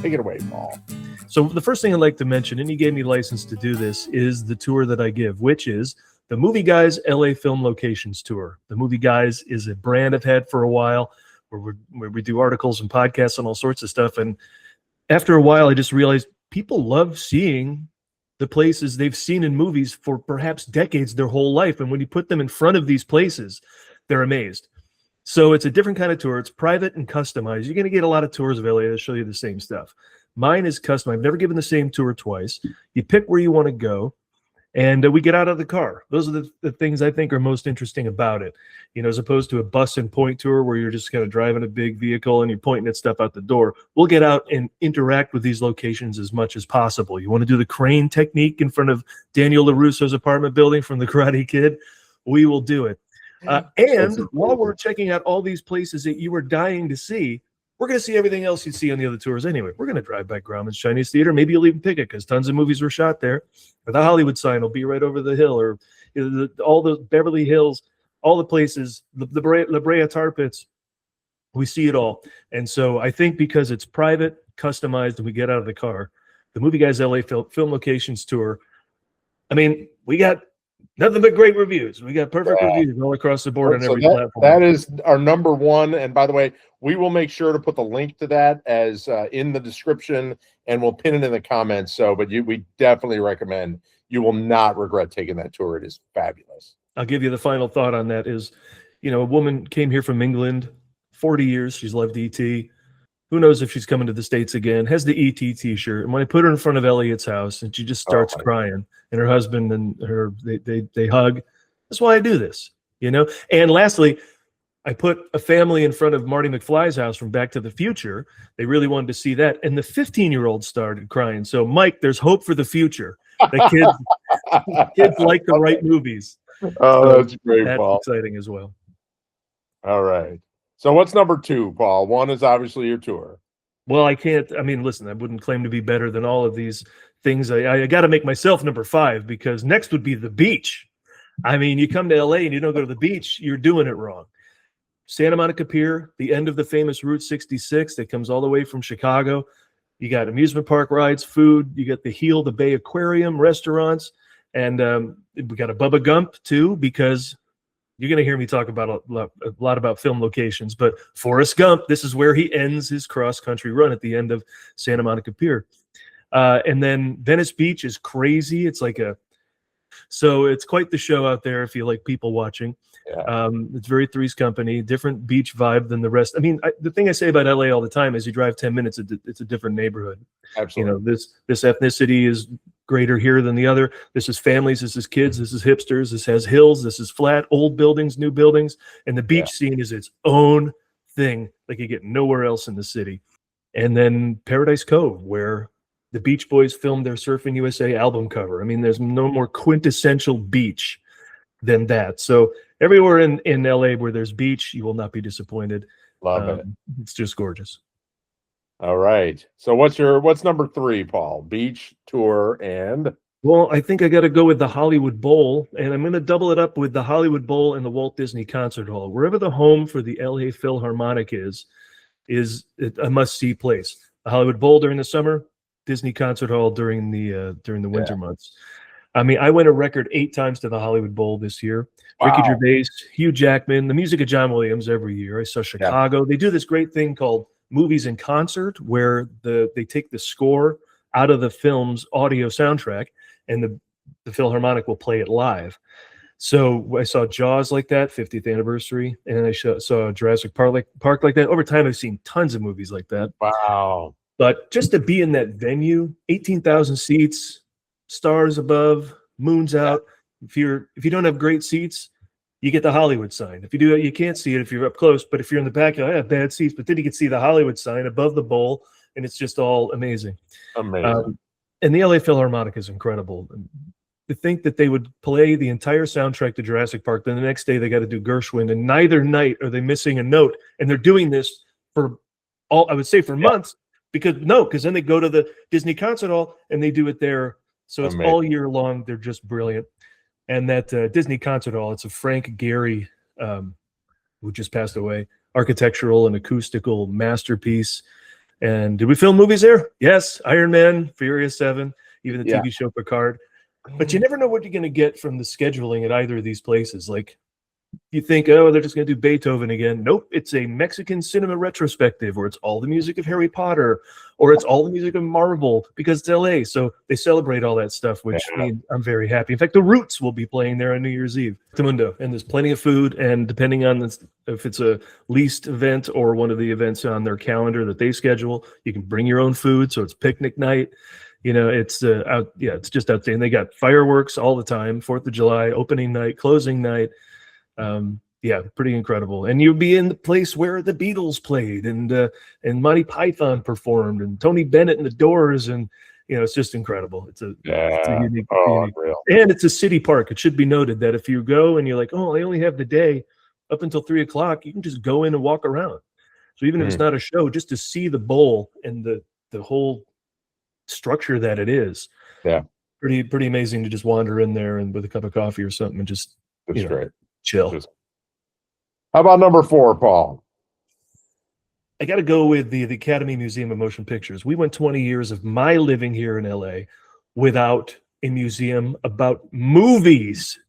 Take it away, Paul. So the first thing I'd like to mention, and you gave me license to do this, is the tour that I give, which is the Movie Guys LA Film Locations Tour. The Movie Guys is a brand I've had for a while where we do articles and podcasts and all sorts of stuff. And after a while, I just realized people love seeing the places they've seen in movies for perhaps decades, their whole life. And when you put them in front of these places, they're amazed. So it's a different kind of tour. It's private and customized. You're going to get a lot of tours of LA that show you the same stuff. Mine is custom. I've never given the same tour twice. You pick where you want to go, and we get out of the car. Those are the things I think are most interesting about it, as opposed to a bus and point tour where you're just kind of driving a big vehicle and you're pointing at stuff out the door. We'll get out and interact with these locations as much as possible. You want to do the crane technique in front of Daniel LaRusso's apartment building from The Karate Kid? We will do it. And while we're checking out all these places that you were dying to see, we're going to see everything else you'd see on the other tours anyway. We're going to drive by Grauman's Chinese Theater. Maybe you'll even pick it because tons of movies were shot there. Or the Hollywood sign will be right over the hill, or all the Beverly Hills, all the places, La Brea Tar Pits. We see it all. And so I think because it's private, customized, and we get out of the car, the Movie Guys LA Film Locations Tour, I mean, we got nothing but great reviews. We got perfect reviews all across the board on every platform. That is our number one. And by the way, we will make sure to put the link to that as in the description, and we'll pin it in the comments. But we definitely recommend. You will not regret taking that tour. It is fabulous. I'll give you the final thought on that is, a woman came here from England, 40 years. She's loved E.T. Who knows if she's coming to the States again, has the E.T. t-shirt. And when I put her in front of Elliot's house and she just starts crying, and her husband and her, they hug. That's why I do this, And lastly, I put a family in front of Marty McFly's house from Back to the Future. They really wanted to see that. And the 15-year-old started crying. So, Mike, there's hope for the future. The kids like the right movies. Oh, that's great, Paul. That's exciting as well. All right. So what's number 2, Paul? One is obviously your tour. Well, listen, I wouldn't claim to be better than all of these things. I got to make myself number 5 because next would be the beach. I mean, you come to LA and you don't go to the beach, you're doing it wrong. Santa Monica Pier, the end of the famous Route 66 that comes all the way from Chicago. You got amusement park rides, food. You got the Bay Aquarium, restaurants. And we got a Bubba Gump, too, because you're going to hear me talk about a lot about film locations. But Forrest Gump, this is where he ends his cross-country run at the end of Santa Monica Pier. And then Venice Beach is crazy. So it's quite the show out there if you like people watching. Yeah. It's very Three's Company, different beach vibe than the rest. I mean, the thing I say about LA all the time is you drive 10 minutes, it's a different neighborhood. Absolutely. This ethnicity is greater here than the other. This is families, this is kids, this is hipsters, this has hills, this is flat, old buildings, new buildings. And the beach scene is its own thing like you get nowhere else in the city. And then Paradise Cove, where the Beach Boys filmed their Surfing USA album cover. I mean, there's no more quintessential beach than that. So everywhere in LA where there's beach, you will not be disappointed. Love it. It's just gorgeous. All right. So what's number 3, Paul? Beach, tour, and? Well, I think I got to go with the Hollywood Bowl, and I'm going to double it up with the Hollywood Bowl and the Walt Disney Concert Hall. Wherever the home for the LA Philharmonic is a must-see place. The Hollywood Bowl during the summer, Disney Concert Hall during the winter months. I mean, I went a record 8 times to the Hollywood Bowl this year. Wow. Ricky Gervais, Hugh Jackman, the music of John Williams every year. I saw Chicago. Yeah. They do this great thing called Movies in Concert, where they take the score out of the film's audio soundtrack, and the Philharmonic will play it live. So I saw Jaws like that, 50th anniversary, and I saw Jurassic Park like that. Over time, I've seen tons of movies like that. Wow. But just to be in that venue, 18,000 seats, stars above, moons out. If you don't have great seats, you get the Hollywood sign. If you do, you can't see it if you're up close. But if you're in the back, you have bad seats. But then you can see the Hollywood sign above the bowl, and it's just all amazing. Amazing. And the LA Philharmonic is incredible. To think that they would play the entire soundtrack to Jurassic Park, then the next day they got to do Gershwin, and neither night are they missing a note. And they're doing this for months. Because then they go to the Disney Concert Hall and they do it there. So it's all year long. They're just brilliant. And that Disney Concert Hall, it's a Frank Gehry, who just passed away, architectural and acoustical masterpiece. And did we film movies there? Yes. Iron Man, Furious 7, even the Yeah. TV show Picard. But you never know what you're going to get from the scheduling at either of these places. Like, you think, oh, they're just going to do Beethoven again. Nope. It's a Mexican cinema retrospective, or it's all the music of Harry Potter, or it's all the music of Marvel, because it's LA. So they celebrate all that stuff, which I'm very happy. In fact, the Roots will be playing there on New Year's Eve. Mundo. And there's plenty of food. And depending on if it's a leased event or one of the events on their calendar that they schedule, you can bring your own food. So it's picnic night. You know, it's it's just outstanding. They got fireworks all the time, 4th of July, opening night, closing night. Pretty incredible. And you'll be in the place where the Beatles played and Monty Python performed and Tony Bennett and the Doors, and it's just incredible. It's a unique, and it's a city park. It should be noted that if you go and you're like, oh, I only have the day up until 3 o'clock, you can just go in and walk around. So even if it's not a show, just to see the bowl and the whole structure that it is, pretty amazing to just wander in there and with a cup of coffee or something and just great. Chill. How about number 4, Paul? I got to go with the Academy Museum of Motion Pictures. We went 20 years of my living here in LA without a museum about movies.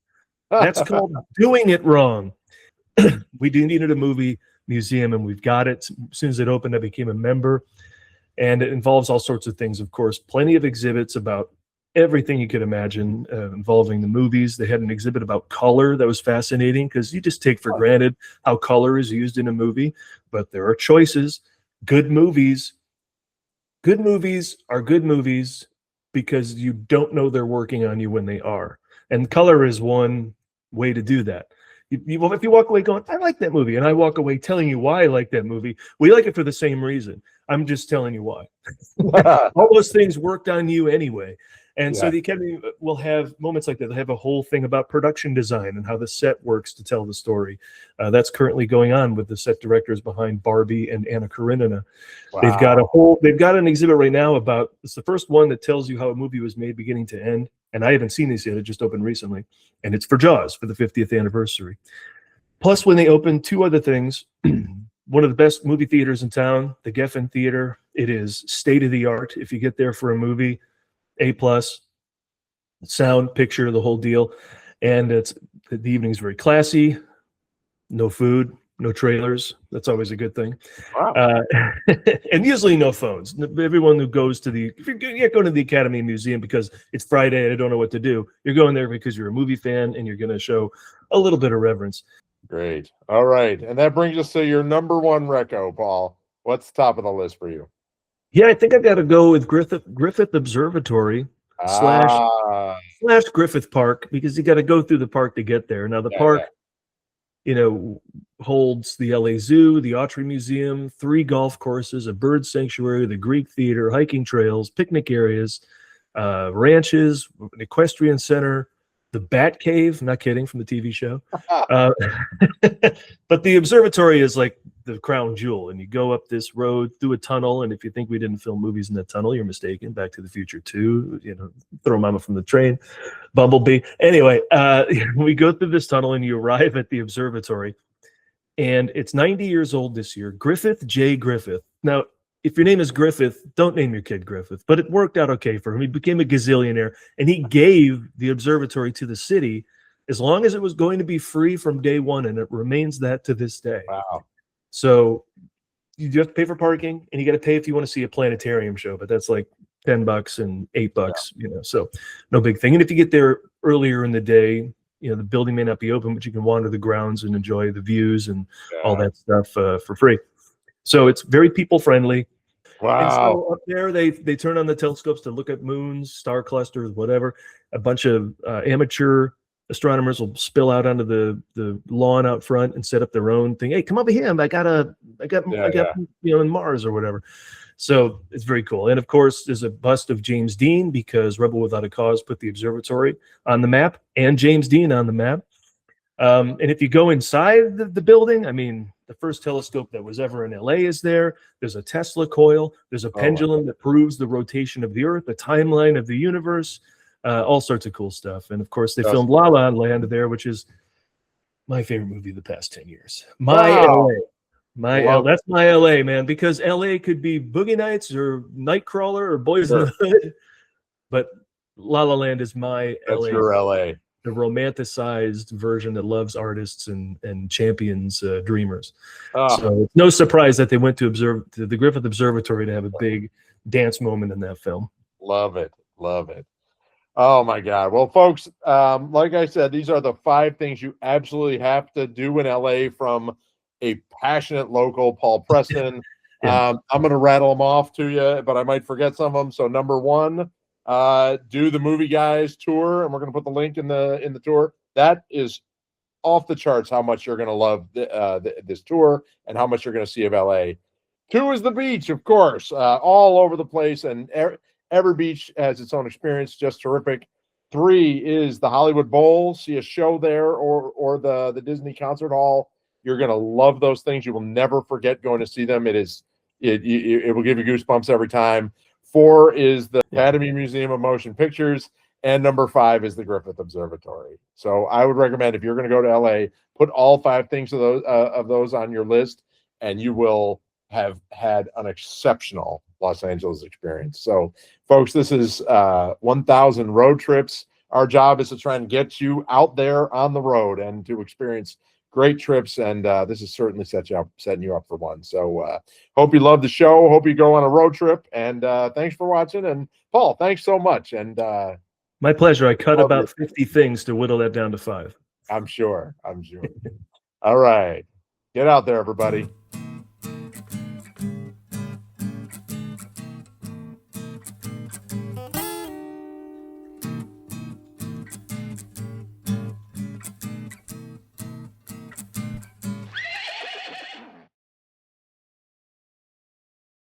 That's called doing it wrong. We needed a movie museum, and we've got it. As soon as it opened, I became a member. And it involves all sorts of things, of course. Plenty of exhibits about everything you could imagine involving the movies. They had an exhibit about color that was fascinating, because you just take for granted how color is used in a movie, but there are choices. Good movies are good movies because you don't know they're working on you when they are. And color is one way to do that. If you walk away going, I like that movie, and I walk away telling you why I like that movie, we like it for the same reason. I'm just telling you why. All those things worked on you anyway. And so the Academy will have moments like that. They'll have a whole thing about production design and how the set works to tell the story. That's currently going on with the set directors behind Barbie and Anna Karenina. Wow. They've got an exhibit right now about, it's the first one that tells you how a movie was made beginning to end. And I haven't seen this yet. It just opened recently. And it's for Jaws for the 50th anniversary. Plus, when they open 2 other things, one of the best movie theaters in town, the Geffen Theater. It is state of the art. If you get there for a movie, A+, sound, picture, the whole deal. And the evening's very classy. No food, no trailers. That's always a good thing. Wow. And usually no phones. Everyone who goes to if you're going to the Academy Museum because it's Friday and I don't know what to do, you're going there because you're a movie fan and you're going to show a little bit of reverence. Great. All right. And that brings us to your number 1 reco, Paul. What's top of the list for you? Yeah, I think I've got to go with Griffith Observatory slash Griffith Park, because you got to go through the park to get there. Now the park, holds the LA Zoo, the Autry Museum, 3 golf courses, a bird sanctuary, the Greek Theater, hiking trails, picnic areas, ranches, an equestrian center, the Bat Cave, not kidding, from the TV show. But the observatory is like the crown jewel, and you go up this road through a tunnel, and if you think we didn't film movies in that tunnel, you're mistaken. Back to the Future 2, Throw Mama from the Train, Bumblebee. Anyway, we go through this tunnel, and you arrive at the observatory, and it's 90 years old this year. Griffith J. Griffith. Now, if your name is Griffith, don't name your kid Griffith, but it worked out okay for him. He became a gazillionaire, and he gave the observatory to the city as long as it was going to be free from day one, and it remains that to this day. Wow. So you do have to pay for parking, and you got to pay if you want to see a planetarium show, but that's like $10 and $8, so no big thing. And if you get there earlier in the day, the building may not be open, but you can wander the grounds and enjoy the views and all that stuff for free. So it's very people friendly. Wow. And so up there, they turn on the telescopes to look at moons, star clusters, whatever. A bunch of amateur astronomers will spill out onto the lawn out front and set up their own thing. Hey, come over here! I got in Mars or whatever. So it's very cool. And of course, there's a bust of James Dean, because Rebel Without a Cause put the observatory on the map and James Dean on the map. And if you go inside the building, I mean, the first telescope that was ever in LA is there. There's a Tesla coil. There's a pendulum that proves the rotation of the Earth, the timeline of the universe, all sorts of cool stuff. And of course, they filmed La La Land there, which is my favorite movie of the past 10 years. LA. That's my LA, man, because LA could be Boogie Nights or Nightcrawler or Boys in the Hood, but La La Land is my That's LA. your LA. The romanticized version that loves artists and champions dreamers. So it's no surprise that they went to the Griffith Observatory to have a big dance moment in that film. Love it. Love it. Oh my God. Well, folks, like I said, these are the 5 things you absolutely have to do in LA from a passionate local, Paul Preston. Yeah. I'm going to rattle them off to you, but I might forget some of them. So number 1, do the Movie Guys tour, and we're going to put the link in the tour. That is off the charts how much you're going to love this tour and how much you're going to see of LA. 2 is the beach, of course, all over the place, and every beach has its own experience, just terrific. 3 is the Hollywood Bowl. See a show there or the Disney Concert Hall. You're going to love those things. You will never forget going to see them. It will give you goosebumps every time. 4 is the Academy Museum of Motion Pictures. And number 5 is the Griffith Observatory. So I would recommend, if you're going to go to LA, put all 5 things of those on your list, and you will have had an exceptional Los Angeles experience. So, folks, this is 1,000 road trips. Our job is to try and get you out there on the road and to experience great trips, and this is certainly setting you up for one. So hope you love the show. Hope you go on a road trip, and thanks for watching. And Paul, thanks so much. And my pleasure. I cut about 50 things to whittle that down to 5. I'm sure. All right. Get out there, everybody.